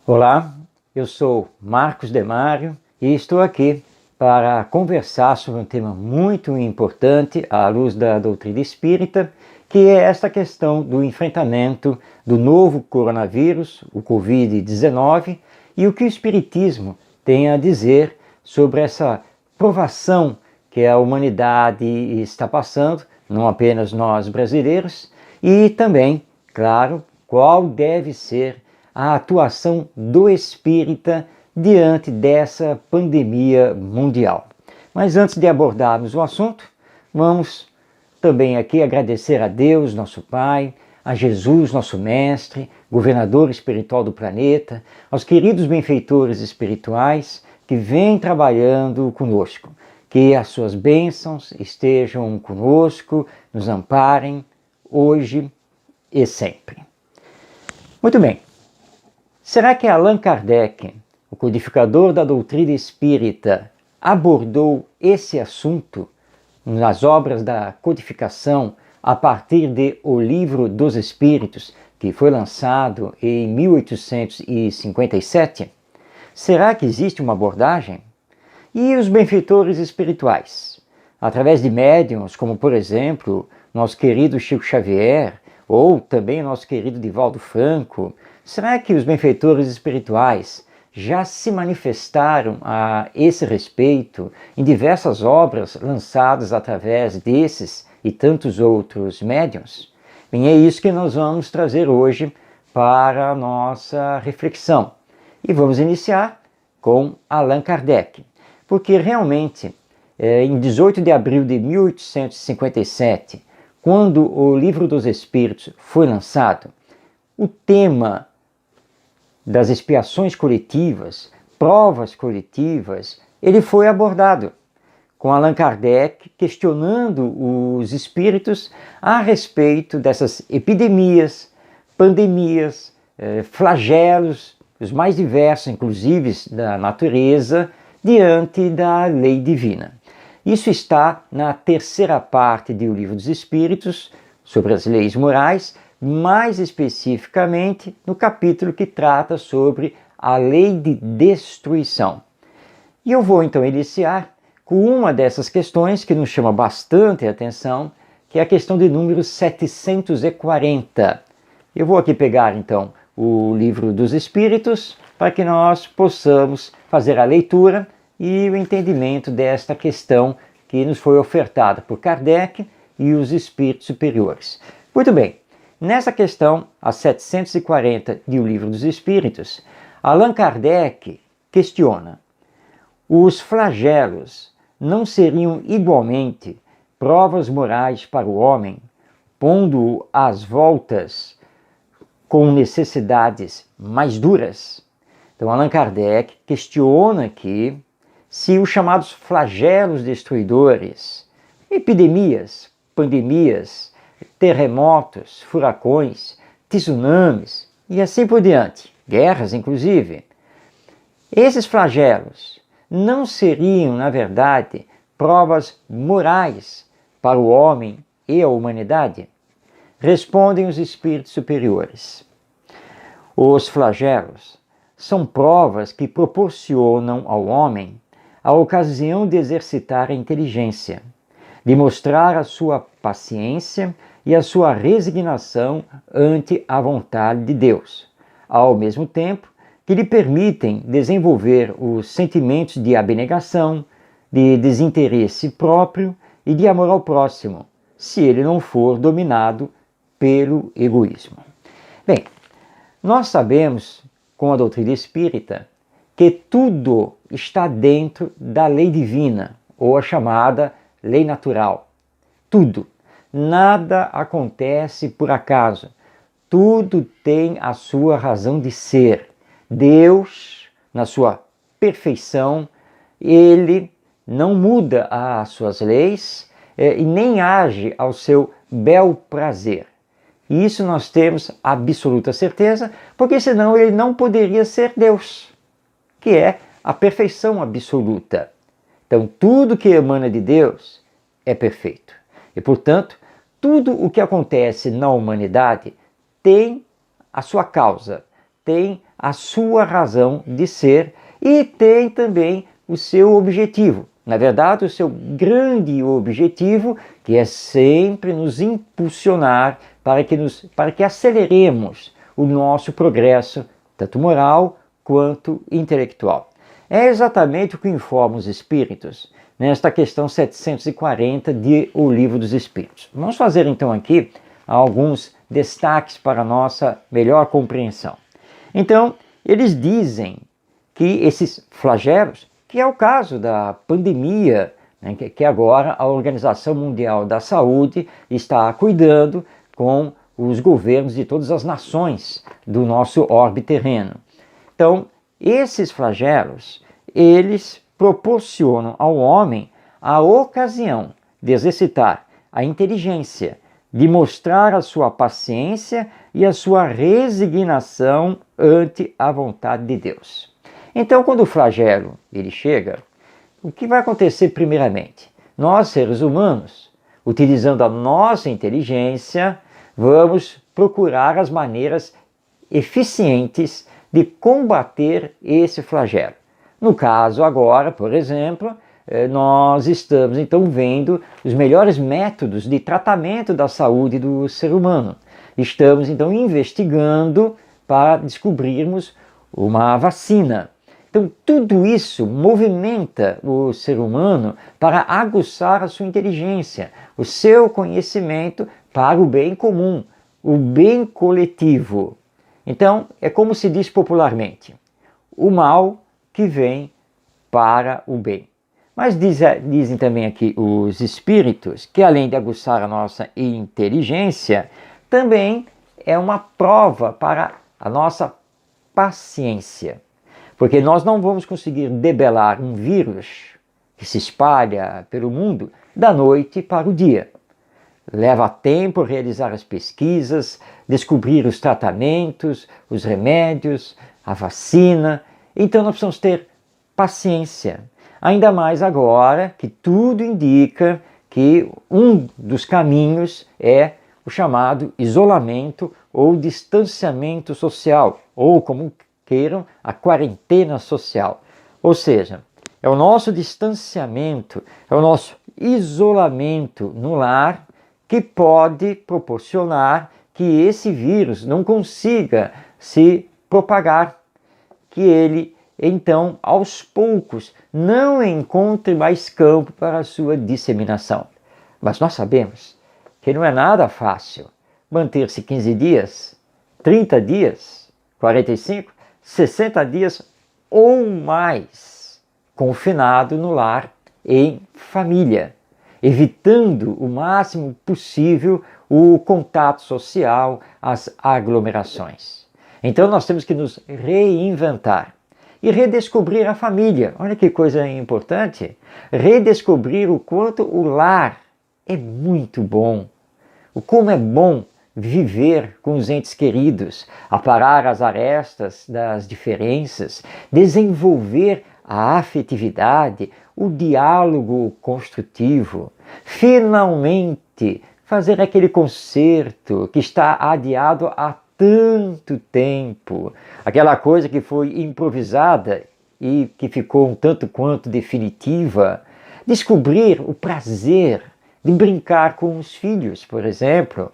Olá, eu sou Marcos Demário e estou aqui para conversar sobre um tema muito importante à luz da doutrina espírita, que é esta questão do enfrentamento do novo coronavírus, o Covid-19, e o que o Espiritismo tem a dizer sobre essa provação que a humanidade está passando, não apenas nós brasileiros, e também, claro, qual deve ser a atuação do espírita diante dessa pandemia mundial. Mas antes de abordarmos o assunto, vamos também aqui agradecer a Deus, nosso Pai, a Jesus, nosso Mestre, governador espiritual do planeta, aos queridos benfeitores espirituais que vêm trabalhando conosco. Que as suas bênçãos estejam conosco, nos amparem hoje e sempre. Muito bem. Será que Allan Kardec, o codificador da doutrina espírita, abordou esse assunto nas obras da codificação a partir de O Livro dos Espíritos, que foi lançado em 1857? Será que existe uma abordagem? E os benfeitores espirituais? Através de médiuns, como por exemplo, nosso querido Chico Xavier, ou também nosso querido Divaldo Franco, será que os benfeitores espirituais já se manifestaram a esse respeito em diversas obras lançadas através desses e tantos outros médiuns? Bem, é isso que nós vamos trazer hoje para a nossa reflexão. E vamos iniciar com Allan Kardec, porque realmente, em 18 de abril de 1857, quando o Livro dos Espíritos foi lançado, o tema das expiações coletivas, provas coletivas, ele foi abordado, com Allan Kardec questionando os espíritos a respeito dessas epidemias, pandemias, flagelos, os mais diversos, inclusive da natureza, diante da lei divina. Isso está na terceira parte do Livro dos Espíritos, sobre as leis morais, mais especificamente no capítulo que trata sobre a lei de destruição. E eu vou então iniciar com uma dessas questões que nos chama bastante a atenção, que é a questão de número 740. Eu vou aqui pegar então o Livro dos Espíritos para que nós possamos fazer a leitura e o entendimento desta questão que nos foi ofertada por Kardec e os espíritos superiores. Muito bem. Nessa questão, a 740 do Livro dos Espíritos, Allan Kardec questiona: os flagelos não seriam igualmente provas morais para o homem, pondo-o às voltas com necessidades mais duras? Então, Allan Kardec questiona aqui se os chamados flagelos destruidores, epidemias, pandemias, terremotos, furacões, tsunamis e assim por diante, guerras inclusive, esses flagelos não seriam, na verdade, provas morais para o homem e a humanidade? Respondem os espíritos superiores: os flagelos são provas que proporcionam ao homem a ocasião de exercitar a inteligência, de mostrar a sua paciência e a sua resignação ante a vontade de Deus, ao mesmo tempo que lhe permitem desenvolver os sentimentos de abnegação, de desinteresse próprio e de amor ao próximo, se ele não for dominado pelo egoísmo. Bem, nós sabemos, com a doutrina espírita, que tudo está dentro da lei divina, ou a chamada lei natural. Tudo. Nada acontece por acaso. Tudo tem a sua razão de ser. Deus, na sua perfeição, ele não muda as suas leis e nem age ao seu bel prazer. Isso nós temos absoluta certeza, porque senão ele não poderia ser Deus, que é a perfeição absoluta. Então, tudo que emana de Deus é perfeito. E, portanto, tudo o que acontece na humanidade tem a sua causa, tem a sua razão de ser e tem também o seu objetivo. Na verdade, o seu grande objetivo, que é sempre nos impulsionar para que aceleremos o nosso progresso, tanto moral quanto intelectual. É exatamente o que informa os Espíritos nesta questão 740 de O Livro dos Espíritos. Vamos fazer então aqui alguns destaques para a nossa melhor compreensão. Então, eles dizem que esses flagelos, que é o caso da pandemia, né, que agora a Organização Mundial da Saúde está cuidando com os governos de todas as nações do nosso orbe terreno. Então, esses flagelos, eles proporcionam ao homem a ocasião de exercitar a inteligência, de mostrar a sua paciência e a sua resignação ante a vontade de Deus. Então, quando o flagelo ele chega, o que vai acontecer primeiramente? Nós, seres humanos, utilizando a nossa inteligência, vamos procurar as maneiras eficientes de combater esse flagelo. No caso agora, por exemplo, nós estamos então vendo os melhores métodos de tratamento da saúde do ser humano. Estamos então investigando para descobrirmos uma vacina. Então tudo isso movimenta o ser humano para aguçar a sua inteligência, o seu conhecimento para o bem comum, o bem coletivo. Então é como se diz popularmente, o mal que vem para o bem. Mas dizem também aqui os Espíritos que além de aguçar a nossa inteligência, também é uma prova para a nossa paciência. Porque nós não vamos conseguir debelar um vírus que se espalha pelo mundo da noite para o dia. Leva tempo realizar as pesquisas, descobrir os tratamentos, os remédios, a vacina. Então nós precisamos ter paciência. Ainda mais agora que tudo indica que um dos caminhos é o chamado isolamento ou distanciamento social, ou como queiram, a quarentena social. Ou seja, é o nosso distanciamento, é o nosso isolamento no lar que pode proporcionar que esse vírus não consiga se propagar, que ele então, aos poucos, não encontre mais campo para a sua disseminação. Mas nós sabemos que não é nada fácil manter-se 15 dias, 30 dias, 45, 60 dias ou mais confinado no lar em família, evitando o máximo possível o contato social, as aglomerações. Então nós temos que nos reinventar e redescobrir a família. Olha que coisa importante! Redescobrir o quanto o lar é muito bom. O como é bom viver com os entes queridos, aparar as arestas das diferenças, desenvolver a afetividade, o diálogo construtivo, finalmente fazer aquele concerto que está adiado há tanto tempo, aquela coisa que foi improvisada e que ficou um tanto quanto definitiva, descobrir o prazer de brincar com os filhos, por exemplo.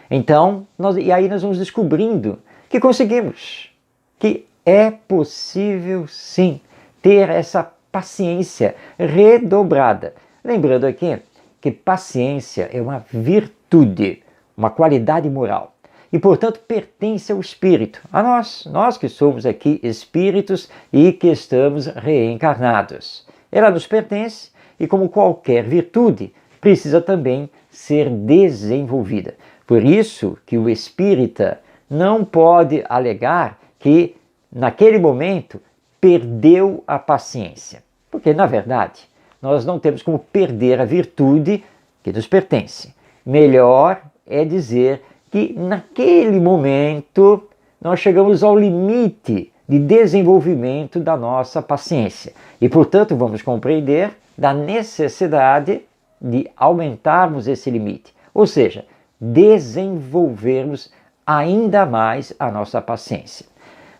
Então, aí nós vamos descobrindo que conseguimos, que é possível sim ter essa paciência redobrada. Lembrando aqui que paciência é uma virtude, uma qualidade moral. E, portanto, pertence ao espírito, a nós que somos aqui espíritos e que estamos reencarnados. Ela nos pertence e, como qualquer virtude, precisa também ser desenvolvida. Por isso que o espírita não pode alegar que, naquele momento, perdeu a paciência. Porque, na verdade, nós não temos como perder a virtude que nos pertence. Melhor é dizer que naquele momento nós chegamos ao limite de desenvolvimento da nossa paciência. E, portanto, vamos compreender da necessidade de aumentarmos esse limite. Ou seja, desenvolvermos ainda mais a nossa paciência.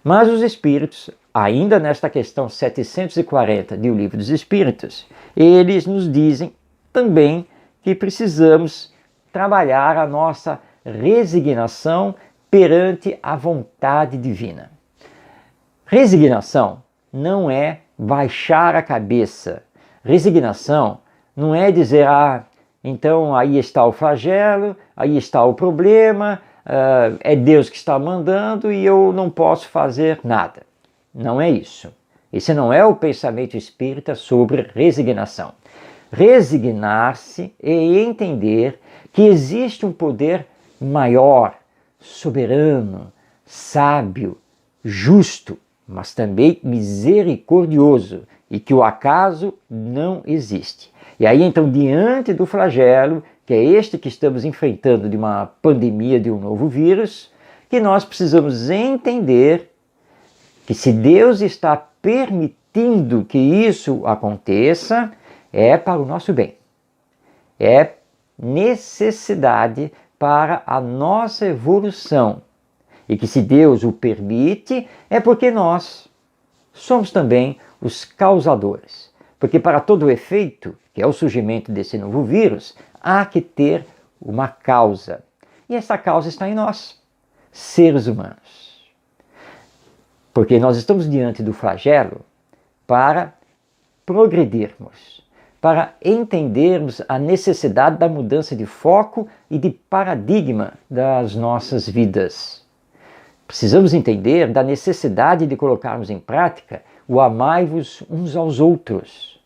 Mas os Espíritos, ainda nesta questão 740 de O Livro dos Espíritos, eles nos dizem também que precisamos trabalhar a nossa resignação perante a vontade divina. Resignação não é baixar a cabeça. Resignação não é dizer, então aí está o flagelo, aí está o problema, é Deus que está mandando e eu não posso fazer nada. Não é isso. Esse não é o pensamento espírita sobre resignação. Resignar-se é entender que existe um poder maior, soberano, sábio, justo, mas também misericordioso, e que o acaso não existe. E aí então, diante do flagelo, que é este que estamos enfrentando, de uma pandemia, de um novo vírus, que nós precisamos entender que se Deus está permitindo que isso aconteça, é para o nosso bem. É necessidade para a nossa evolução. E que se Deus o permite, é porque nós somos também os causadores. Porque para todo o efeito, que é o surgimento desse novo vírus, há que ter uma causa. E essa causa está em nós, seres humanos. Porque nós estamos diante do flagelo para progredirmos, para entendermos a necessidade da mudança de foco e de paradigma das nossas vidas. Precisamos entender da necessidade de colocarmos em prática o amai-vos uns aos outros.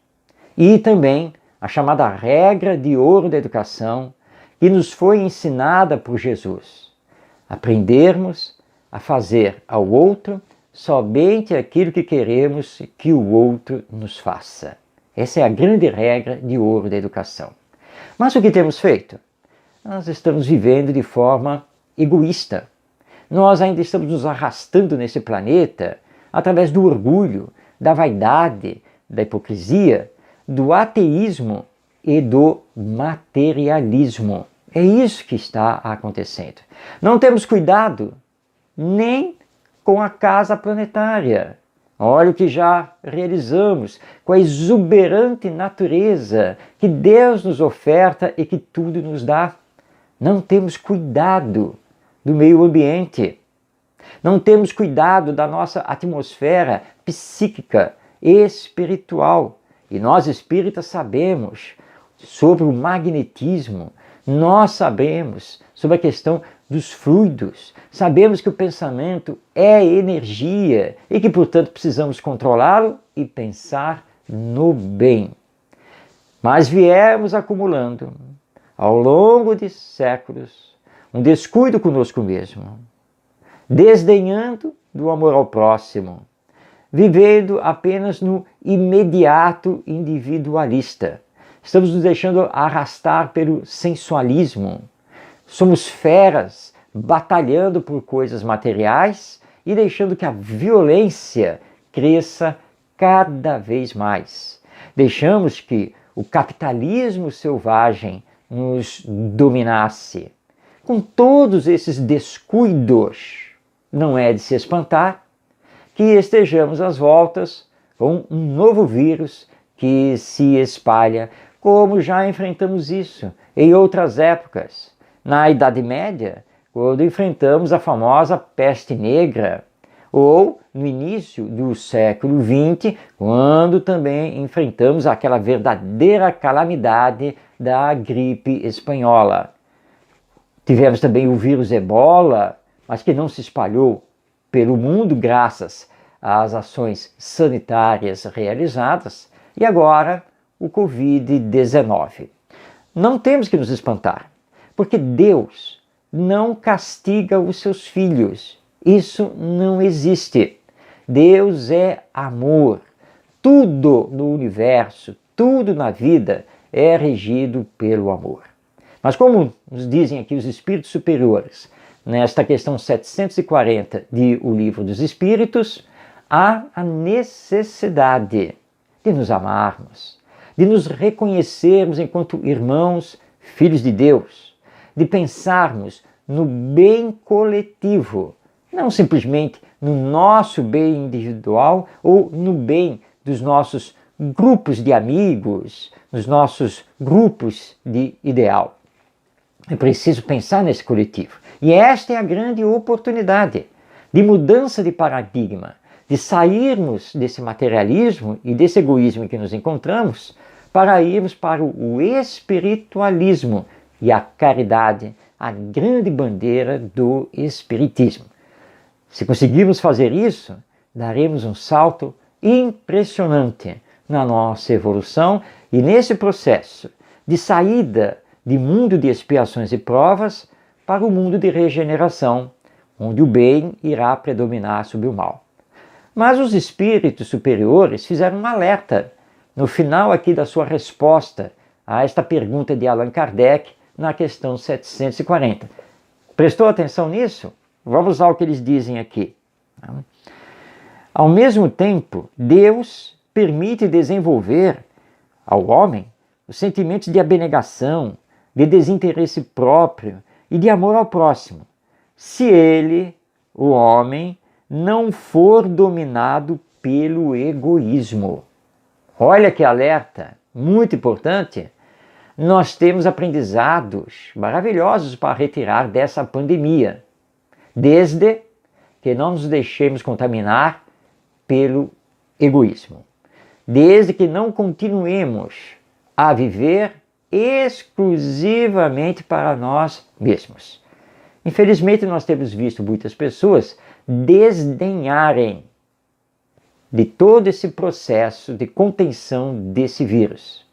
E também a chamada regra de ouro da educação, que nos foi ensinada por Jesus. Aprendermos a fazer ao outro somente aquilo que queremos que o outro nos faça. Essa é a grande regra de ouro da educação. Mas o que temos feito? Nós estamos vivendo de forma egoísta. Nós ainda estamos nos arrastando nesse planeta através do orgulho, da vaidade, da hipocrisia, do ateísmo e do materialismo. É isso que está acontecendo. Não temos cuidado nem com a casa planetária. Olha o que já realizamos com a exuberante natureza que Deus nos oferta e que tudo nos dá. Não temos cuidado do meio ambiente. Não temos cuidado da nossa atmosfera psíquica e espiritual. E nós espíritas sabemos sobre o magnetismo, nós sabemos sobre a questão dos fluidos, sabemos que o pensamento é energia e que, portanto, precisamos controlá-lo e pensar no bem. Mas viemos acumulando, ao longo de séculos, um descuido conosco mesmo, desdenhando do amor ao próximo, vivendo apenas no imediato individualista. Estamos nos deixando arrastar pelo sensualismo. Somos feras batalhando por coisas materiais e deixando que a violência cresça cada vez mais. Deixamos que o capitalismo selvagem nos dominasse. Com todos esses descuidos, não é de se espantar que estejamos às voltas com um novo vírus que se espalha, como já enfrentamos isso em outras épocas. Na Idade Média, quando enfrentamos a famosa peste negra, ou no início do século XX, quando também enfrentamos aquela verdadeira calamidade da gripe espanhola. Tivemos também o vírus Ebola, mas que não se espalhou pelo mundo graças às ações sanitárias realizadas, e agora o Covid-19. Não temos que nos espantar, porque Deus não castiga os seus filhos. Isso não existe. Deus é amor. Tudo no universo, tudo na vida é regido pelo amor. Mas como nos dizem aqui os espíritos superiores, nesta questão 740 de O Livro dos Espíritos, há a necessidade de nos amarmos, de nos reconhecermos enquanto irmãos, filhos de Deus, de pensarmos no bem coletivo. não simplesmente no nosso bem individual ou no bem dos nossos grupos de amigos, nos nossos grupos de ideal. É preciso pensar nesse coletivo. E esta é a grande oportunidade de mudança de paradigma, de sairmos desse materialismo e desse egoísmo em que nos encontramos para irmos para o espiritualismo e a caridade, a grande bandeira do espiritismo. Se conseguirmos fazer isso, daremos um salto impressionante na nossa evolução e nesse processo de saída de mundo de expiações e provas para o mundo de regeneração, onde o bem irá predominar sobre o mal. Mas os espíritos superiores fizeram um alerta no final aqui da sua resposta a esta pergunta de Allan Kardec na questão 740. Prestou atenção nisso? Vamos lá o que eles dizem aqui. Ao mesmo tempo, Deus permite desenvolver ao homem os sentimentos de abnegação, de desinteresse próprio e de amor ao próximo, se ele, o homem, não for dominado pelo egoísmo. Olha que alerta, muito importante. Nós temos aprendizados maravilhosos para retirar dessa pandemia, desde que não nos deixemos contaminar pelo egoísmo, desde que não continuemos a viver exclusivamente para nós mesmos. Infelizmente, nós temos visto muitas pessoas desdenharem de todo esse processo de contenção desse vírus.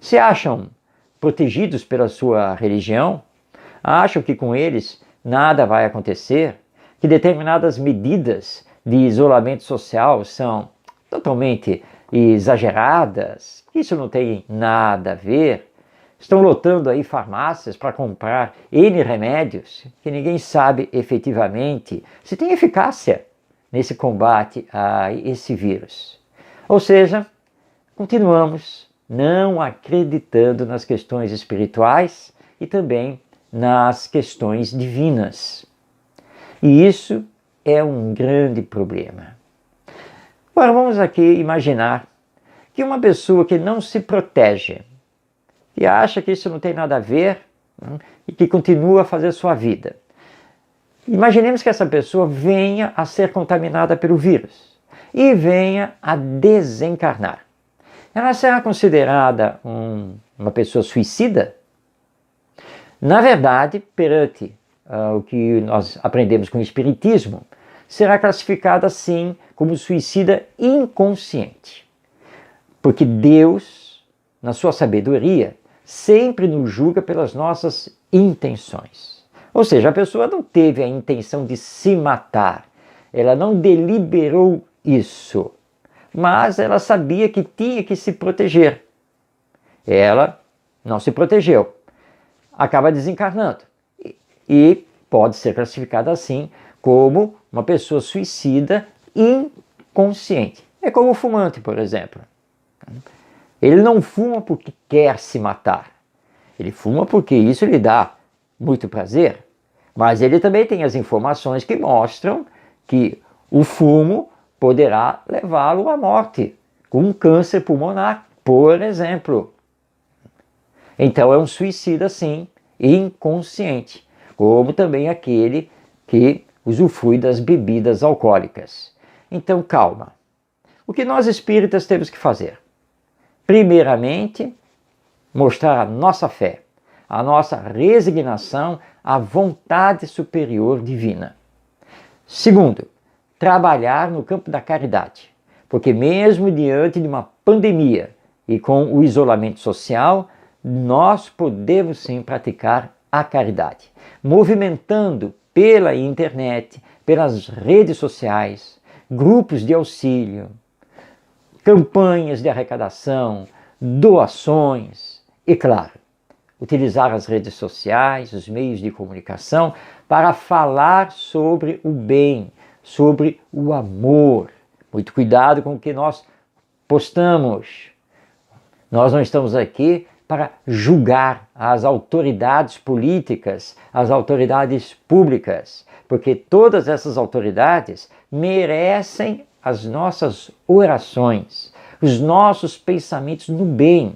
Se acham protegidos pela sua religião, acham que com eles nada vai acontecer, que determinadas medidas de isolamento social são totalmente exageradas, que isso não tem nada a ver. Estão lotando aí farmácias para comprar N remédios que ninguém sabe efetivamente se tem eficácia nesse combate a esse vírus. Ou seja, continuamos não acreditando nas questões espirituais e também nas questões divinas. E isso é um grande problema. Agora vamos aqui imaginar que uma pessoa que não se protege, que acha que isso não tem nada a ver, e que continua a fazer sua vida. Imaginemos que essa pessoa venha a ser contaminada pelo vírus e venha a desencarnar. Ela será considerada uma pessoa suicida? Na verdade, perante o que nós aprendemos com o Espiritismo, será classificada assim como suicida inconsciente. Porque Deus, na sua sabedoria, sempre nos julga pelas nossas intenções. Ou seja, a pessoa não teve a intenção de se matar, ela não deliberou isso, mas ela sabia que tinha que se proteger. Ela não se protegeu, acaba desencarnando e pode ser classificada assim como uma pessoa suicida inconsciente. É como o fumante, por exemplo. Ele não fuma porque quer se matar, ele fuma porque isso lhe dá muito prazer, mas ele também tem as informações que mostram que o fumo poderá levá-lo à morte, com um câncer pulmonar, por exemplo. Então é um suicida, sim, inconsciente, como também aquele que usufrui das bebidas alcoólicas. Então calma. O que nós espíritas temos que fazer? Primeiramente, mostrar a nossa fé, a nossa resignação à vontade superior divina. Segundo, trabalhar no campo da caridade, porque mesmo diante de uma pandemia e com o isolamento social, nós podemos sim praticar a caridade, movimentando pela internet, pelas redes sociais, grupos de auxílio, campanhas de arrecadação, doações e, claro, utilizar as redes sociais, os meios de comunicação para falar sobre o bem, sobre o amor. Muito cuidado com o que nós postamos. Nós não estamos aqui para julgar as autoridades políticas, as autoridades públicas, porque todas essas autoridades merecem as nossas orações, os nossos pensamentos no bem,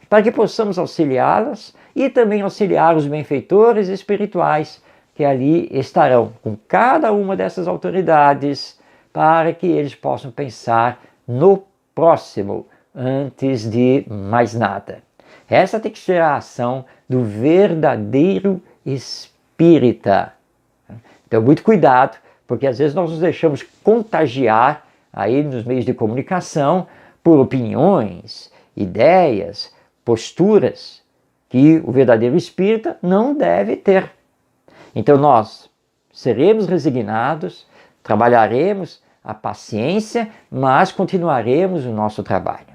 para que possamos auxiliá-las e também auxiliar os benfeitores espirituais que ali estarão com cada uma dessas autoridades, para que eles possam pensar no próximo antes de mais nada. Essa tem que ser a ação do verdadeiro espírita. Então, muito cuidado, porque às vezes nós nos deixamos contagiar aí nos meios de comunicação por opiniões, ideias, posturas que o verdadeiro espírita não deve ter. Então nós seremos resignados, trabalharemos a paciência, mas continuaremos o nosso trabalho.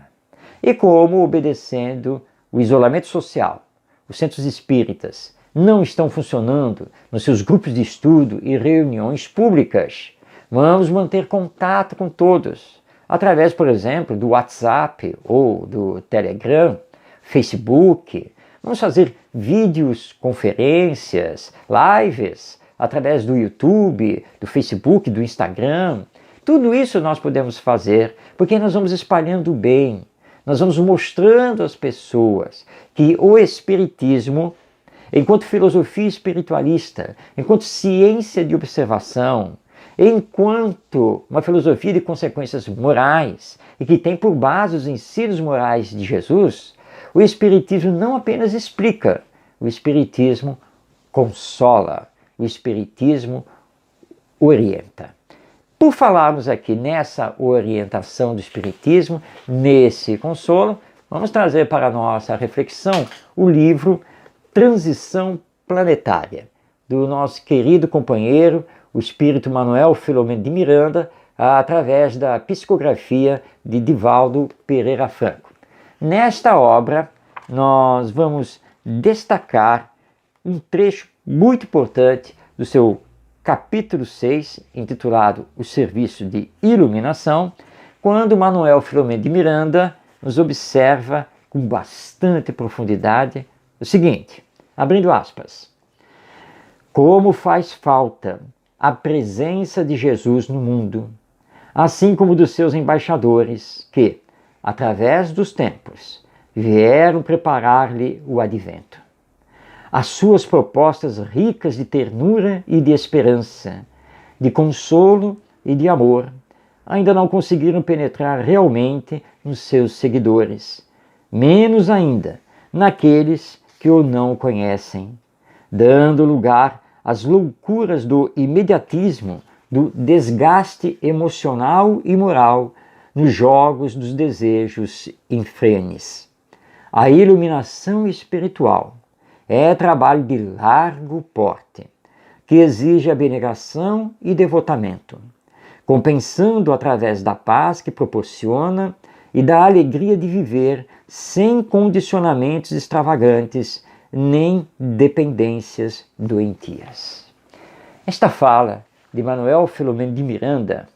E como, obedecendo o isolamento social, os centros espíritas não estão funcionando nos seus grupos de estudo e reuniões públicas, vamos manter contato com todos, através, por exemplo, do WhatsApp ou do Telegram, Facebook. Vamos fazer vídeos, conferências, lives, através do YouTube, do Facebook, do Instagram. Tudo isso nós podemos fazer, porque nós vamos espalhando o bem. Nós vamos mostrando às pessoas que o Espiritismo, enquanto filosofia espiritualista, enquanto ciência de observação, enquanto uma filosofia de consequências morais e que tem por base os ensinos morais de Jesus, o Espiritismo não apenas explica, o Espiritismo consola, o Espiritismo orienta. Por falarmos aqui nessa orientação do Espiritismo, nesse consolo, vamos trazer para a nossa reflexão o livro Transição Planetária, do nosso querido companheiro, o Espírito Manuel Filomeno de Miranda, através da psicografia de Divaldo Pereira Franco. Nesta obra, nós vamos destacar um trecho muito importante do seu capítulo 6, intitulado O Serviço de Iluminação, quando Manuel Filomeno de Miranda nos observa com bastante profundidade o seguinte, abrindo aspas: como faz falta a presença de Jesus no mundo, assim como dos seus embaixadores que, através dos tempos, vieram preparar-lhe o advento. As suas propostas ricas de ternura e de esperança, de consolo e de amor, ainda não conseguiram penetrar realmente nos seus seguidores, menos ainda naqueles que o não conhecem, dando lugar às loucuras do imediatismo, do desgaste emocional e moral nos jogos dos desejos infrenes. A iluminação espiritual é trabalho de largo porte, que exige abnegação e devotamento, compensando através da paz que proporciona e da alegria de viver sem condicionamentos extravagantes nem dependências doentias. Esta fala de Manuel Filomeno de Miranda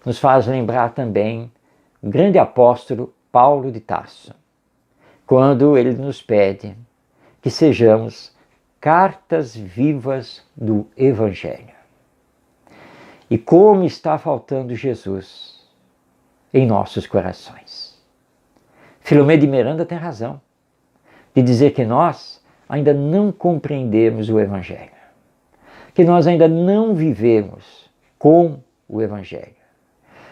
nos faz lembrar também o grande apóstolo Paulo de Tarso, quando ele nos pede que sejamos cartas vivas do Evangelho. E como está faltando Jesus em nossos corações. Filomeno de Miranda tem razão de dizer que nós ainda não compreendemos o Evangelho, que nós ainda não vivemos com o Evangelho,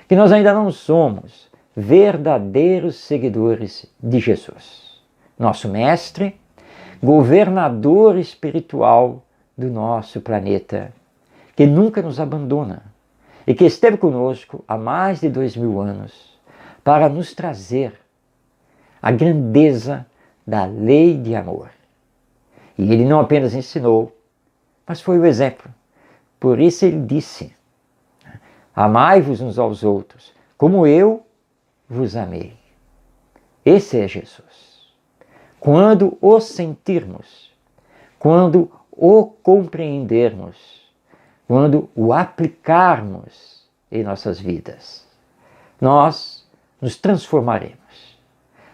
que nós ainda não somos verdadeiros seguidores de Jesus, nosso Mestre, governador espiritual do nosso planeta, que nunca nos abandona e que esteve conosco há mais de 2000 anos para nos trazer a grandeza da lei de amor. E ele não apenas ensinou, mas foi o exemplo. Por isso ele disse: amai-vos uns aos outros, como eu vos amei. Esse é Jesus. Quando o sentirmos, quando o compreendermos, quando o aplicarmos em nossas vidas, nós nos transformaremos.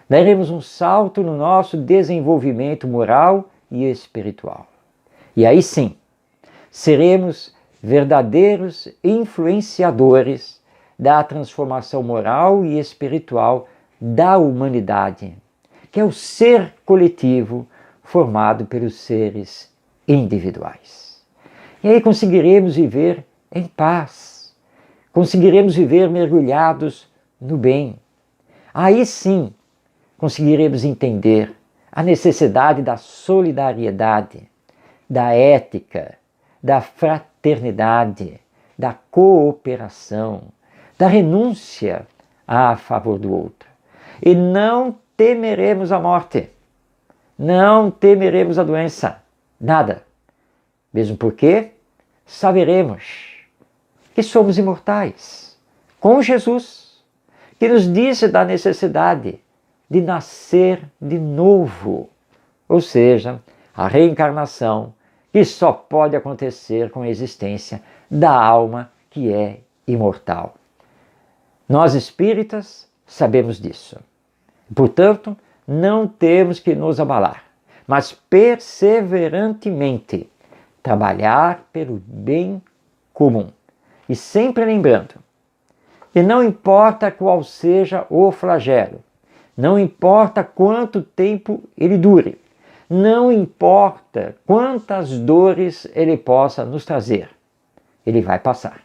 Daremos um salto no nosso desenvolvimento moral e espiritual. E aí sim, seremos verdadeiros influenciadores da transformação moral e espiritual da humanidade, que é o ser coletivo formado pelos seres individuais. E aí conseguiremos viver em paz, conseguiremos viver mergulhados no bem. Aí sim conseguiremos entender a necessidade da solidariedade, da ética, da fraternidade, da cooperação, da renúncia a favor do outro. E não temeremos a morte, não temeremos a doença, nada. Mesmo porque saberemos que somos imortais, com Jesus, que nos disse da necessidade de nascer de novo, ou seja, a reencarnação que só pode acontecer com a existência da alma que é imortal. Nós espíritas sabemos disso. Portanto, não temos que nos abalar, mas perseverantemente trabalhar pelo bem comum. E sempre lembrando, que não importa qual seja o flagelo, não importa quanto tempo ele dure, não importa quantas dores ele possa nos trazer, ele vai passar.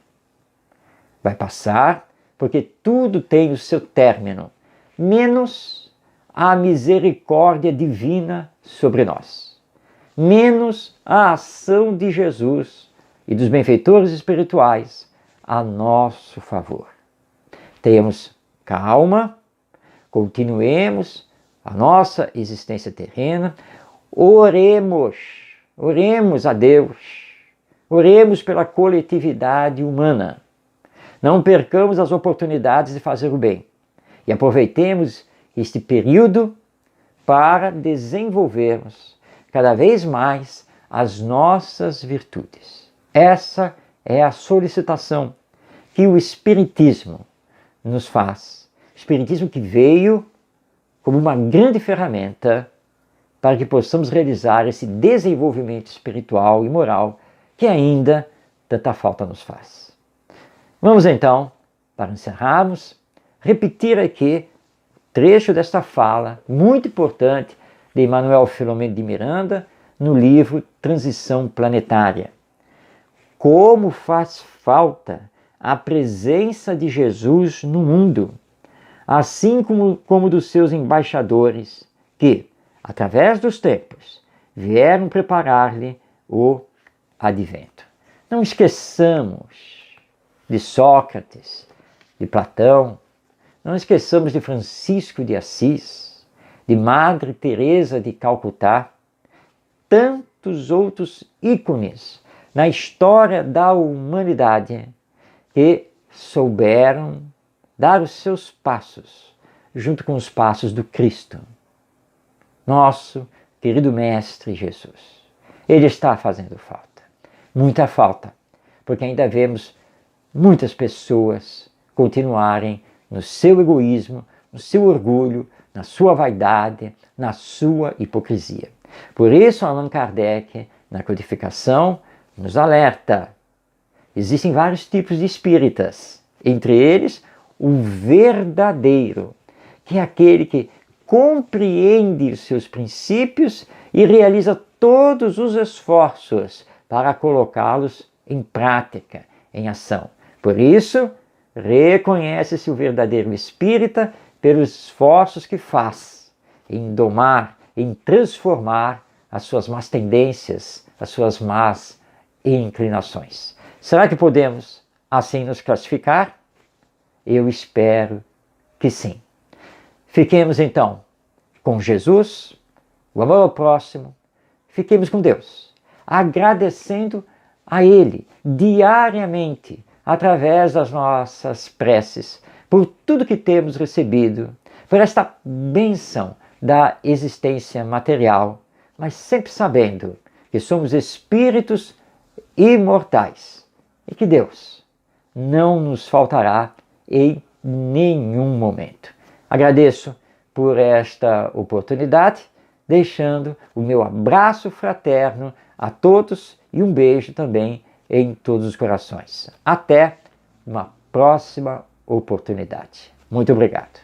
Vai passar porque tudo tem o seu término, menos a misericórdia divina sobre nós, menos a ação de Jesus e dos benfeitores espirituais a nosso favor. Tenhamos calma, continuemos a nossa existência terrena, oremos a Deus, oremos pela coletividade humana. Não percamos as oportunidades de fazer o bem e aproveitemos este período para desenvolvermos cada vez mais as nossas virtudes. Essa é a solicitação que o Espiritismo nos faz. O Espiritismo que veio como uma grande ferramenta para que possamos realizar esse desenvolvimento espiritual e moral que ainda tanta falta nos faz. Vamos então, para encerrarmos, repetir aqui trecho desta fala muito importante de Emmanuel Filomeno de Miranda no livro Transição Planetária. Como faz falta a presença de Jesus no mundo, assim como dos seus embaixadores que, através dos tempos, vieram preparar-lhe o advento. Não esqueçamos de Sócrates, de Platão, não esqueçamos de Francisco de Assis, de Madre Teresa de Calcutá, tantos outros ícones na história da humanidade que souberam dar os seus passos junto com os passos do Cristo, nosso querido Mestre Jesus. Ele está fazendo falta, muita falta, porque ainda vemos muitas pessoas continuarem no seu egoísmo, no seu orgulho, na sua vaidade, na sua hipocrisia. Por isso, Allan Kardec, na codificação, nos alerta. Existem vários tipos de espíritas, entre eles o verdadeiro, que é aquele que compreende os seus princípios e realiza todos os esforços para colocá-los em prática, em ação. Por isso, reconhece-se o verdadeiro espírita pelos esforços que faz em domar, em transformar as suas más tendências, as suas más inclinações. Será que podemos assim nos classificar? Eu espero que sim. Fiquemos então com Jesus, o amor ao próximo, fiquemos com Deus, agradecendo a Ele diariamente, através das nossas preces, por tudo que temos recebido, por esta bênção da existência material, mas sempre sabendo que somos espíritos imortais e que Deus não nos faltará em nenhum momento. Agradeço por esta oportunidade, deixando o meu abraço fraterno a todos e um beijo também em todos os corações. Até uma próxima oportunidade. Muito obrigado.